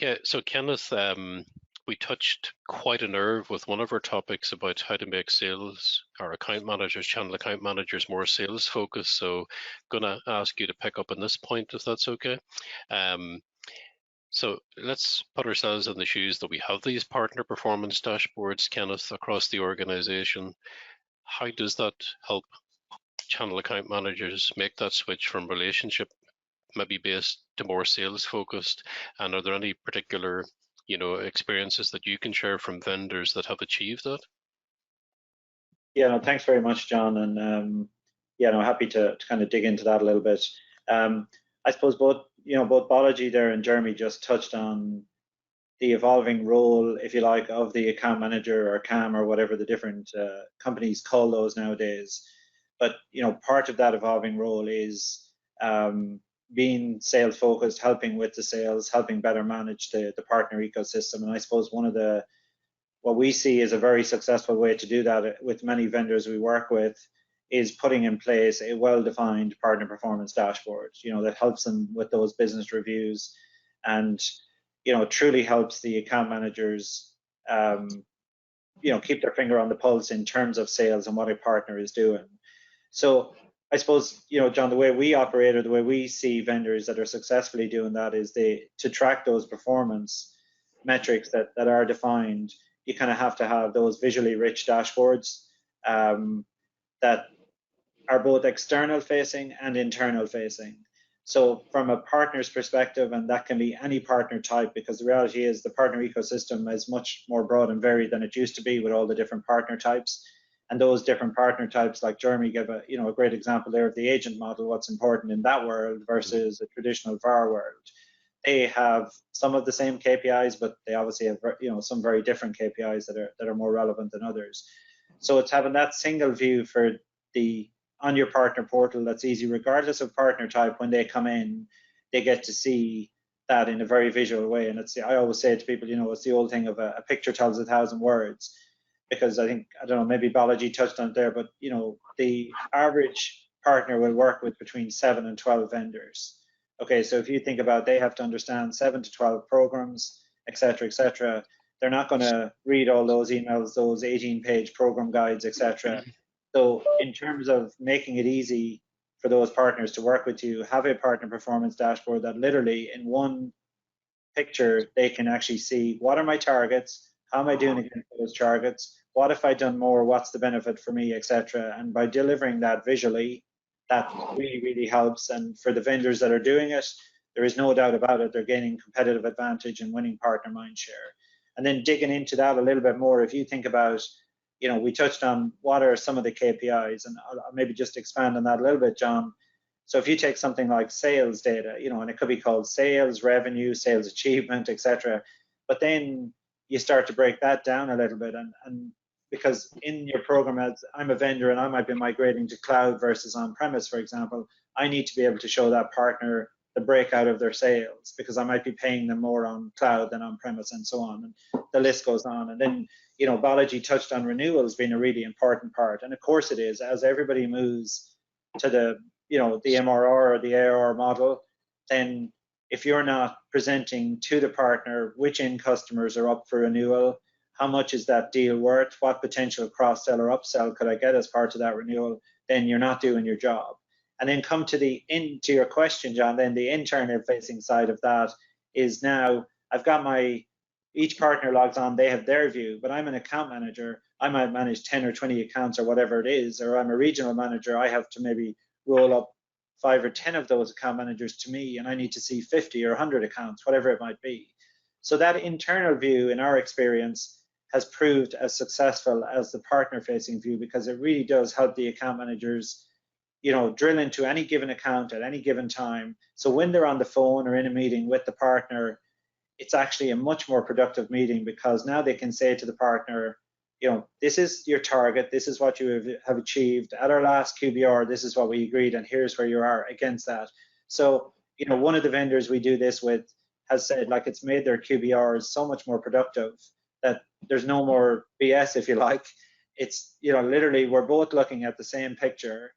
Okay, so Kenneth, we touched quite a nerve with one of our topics about how to make sales or account managers, channel account managers, more sales focused. So, gonna ask you to pick up on this point if that's okay. So let's put ourselves in the shoes that we have these partner performance dashboards, Kenneth, across the organization. How does that help channel account managers make that switch from relationship maybe based to more sales focused? And are there any particular experiences that you can share from vendors that have achieved that? Yeah, no, thanks very much, John, and yeah, no, happy to kind of dig into that a little bit. I suppose both Balaji there and Jeremy just touched on the evolving role, if you like, of the account manager or CAM or whatever the different companies call those nowadays. But part of that evolving role is being sales focused, helping with the sales, helping better manage the partner ecosystem. And I suppose what we see is a very successful way to do that with many vendors we work with is putting in place a well-defined partner performance dashboard, that helps them with those business reviews and, truly helps the account managers, keep their finger on the pulse in terms of sales and what a partner is doing. So I suppose, John, the way we operate or the way we see vendors that are successfully doing that is to track those performance metrics that are defined. You kind of have to have those visually rich dashboards that are both external facing and internal facing. So from a partner's perspective, and that can be any partner type, because the reality is the partner ecosystem is much more broad and varied than it used to be with all the different partner types. And those different partner types, like Jeremy gave a great example there of the agent model, what's important in that world versus a traditional VAR world. They have some of the same KPIs, but they obviously have some very different KPIs that are more relevant than others. So it's having that single view on your partner portal that's easy, regardless of partner type. When they come in, they get to see that in a very visual way. And I always say to people, it's the old thing of a picture tells 1,000 words, because I don't know, maybe Balaji touched on it there, but the average partner will work with between 7 and 12 vendors. Okay, so if you think about, they have to understand 7 to 12 programs, et cetera, they're not going to read all those emails, those 18-page program guides, etc. So in terms of making it easy for those partners to work with you, have a partner performance dashboard that literally in one picture, they can actually see, what are my targets? How am I doing against those targets? What if I've done more? What's the benefit for me, etc. And by delivering that visually, that really, really helps. And for the vendors that are doing it, there is no doubt about it, they're gaining competitive advantage and winning partner mindshare. And then digging into that a little bit more, if you think about, we touched on what are some of the KPIs, and I'll maybe just expand on that a little bit, John. So if you take something like sales data, and it could be called sales revenue, sales achievement, etc. But then you start to break that down a little bit, and because in your program, as I'm a vendor and I might be migrating to cloud versus on-premise, for example, I need to be able to show that partner the breakout of their sales, because I might be paying them more on cloud than on-premise and so on, and the list goes on. And then, Balaji touched on renewals being a really important part, and of course it is. As everybody moves to the MRR or the ARR model, then if you're not presenting to the partner which end customers are up for renewal, how much is that deal worth, what potential cross-sell or upsell could I get as part of that renewal, then you're not doing your job. And then come to your question, John, then the internal facing side of that is, now I've got each partner logs on, they have their view, but I'm an account manager. I might manage 10 or 20 accounts or whatever it is, or I'm a regional manager. I have to maybe roll up 5 or 10 of those account managers to me, and I need to see 50 or 100 accounts, whatever it might be. So that internal view, in our experience, has proved as successful as the partner-facing view, because it really does help the account managers, drill into any given account at any given time. So when they're on the phone or in a meeting with the partner, it's actually a much more productive meeting, because now they can say to the partner, this is your target, this is what you have achieved at our last QBR, this is what we agreed, and here's where you are against that. So, one of the vendors we do this with has said, like, it's made their QBRs so much more productive that there's no more BS, if you like. It's, literally, we're both looking at the same picture.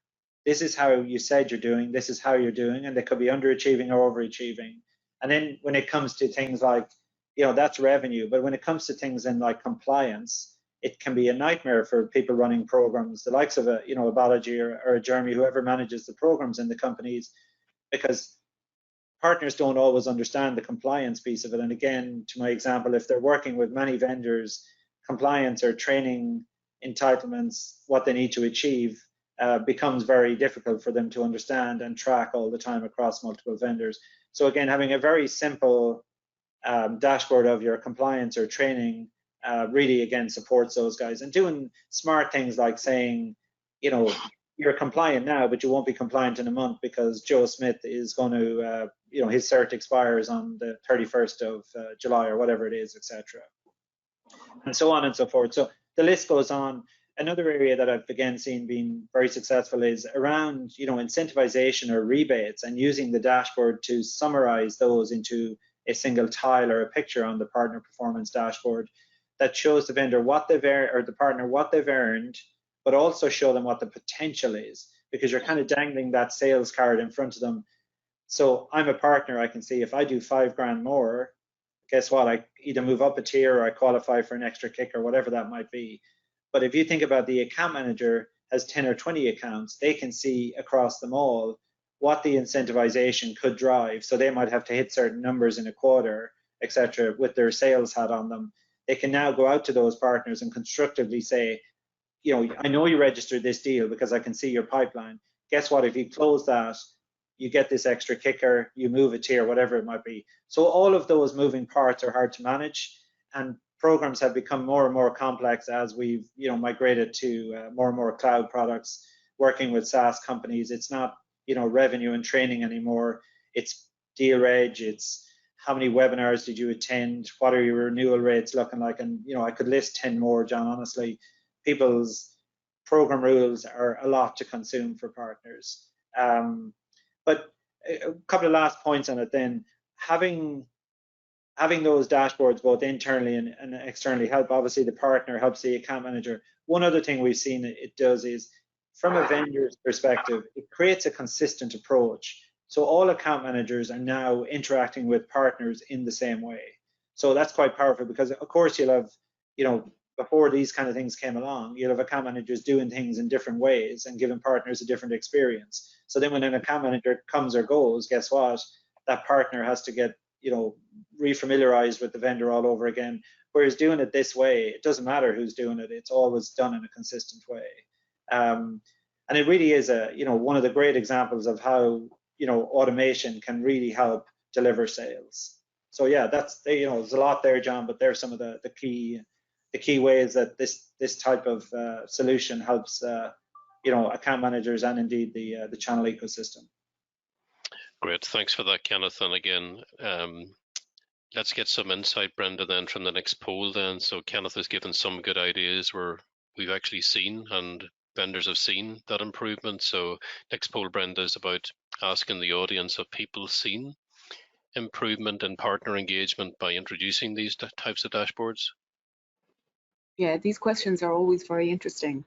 This is how you said you're doing, this is how you're doing, and they could be underachieving or overachieving. And then when it comes to things like, that's revenue. But when it comes to things in like compliance, it can be a nightmare for people running programs, the likes of a Balaji or a Jeremy, whoever manages the programs in the companies, because partners don't always understand the compliance piece of it. And again, to my example, if they're working with many vendors, compliance or training entitlements, what they need to achieve, becomes very difficult for them to understand and track all the time across multiple vendors. So again, having a very simple dashboard of your compliance or training really, again, supports those guys. And doing smart things like saying, you're compliant now, but you won't be compliant in a month because Joe Smith is going to, his cert expires on the 31st of July or whatever it is, etc. And so on and so forth. So the list goes on. Another area that I've again seen being very successful is around, incentivization or rebates, and using the dashboard to summarize those into a single tile or a picture on the partner performance dashboard that shows the vendor what they've earned, or the partner what they've earned, but also show them what the potential is, because you're kind of dangling that sales card in front of them. So I'm a partner, I can see if I do $5,000 more, guess what? I either move up a tier or I qualify for an extra kick or whatever that might be. But if you think about the account manager has 10 or 20 accounts, they can see across them all what the incentivization could drive. So they might have to hit certain numbers in a quarter, etc., with their sales hat on them. They can now go out to those partners and constructively say, I know you registered this deal because I can see your pipeline. Guess what? If you close that, you get this extra kicker, you move a tier, whatever it might be. So all of those moving parts are hard to manage, and programs have become more and more complex as we've migrated to more and more cloud products, working with SaaS companies. It's not revenue and training anymore. It's deal reg, it's how many webinars did you attend, what are your renewal rates looking like, and I could list 10 more, John. Honestly, people's program rules are a lot to consume for partners. But a couple of last points on it then. Having those dashboards both internally and externally help. Obviously, the partner helps the account manager. One other thing we've seen it does is, from a vendor's perspective, it creates a consistent approach. So all account managers are now interacting with partners in the same way. So that's quite powerful, because of course you'll have, before these kind of things came along, you'll have account managers doing things in different ways and giving partners a different experience. So then when an account manager comes or goes, guess what? That partner has to get refamiliarized with the vendor all over again. Whereas doing it this way, it doesn't matter who's doing it, it's always done in a consistent way. And it really is one of the great examples of how automation can really help deliver sales. So yeah, that's there's a lot there, John, but there's some of the key ways that this type of solution helps account managers and indeed the channel ecosystem. Great, thanks for that, Kenneth. And again, let's get some insight, Brenda, then from the next poll then. So Kenneth has given some good ideas where we've actually seen and vendors have seen that improvement. So next poll, Brenda, is about asking the audience, have people seen improvement in partner engagement by introducing these types of dashboards? Yeah, these questions are always very interesting.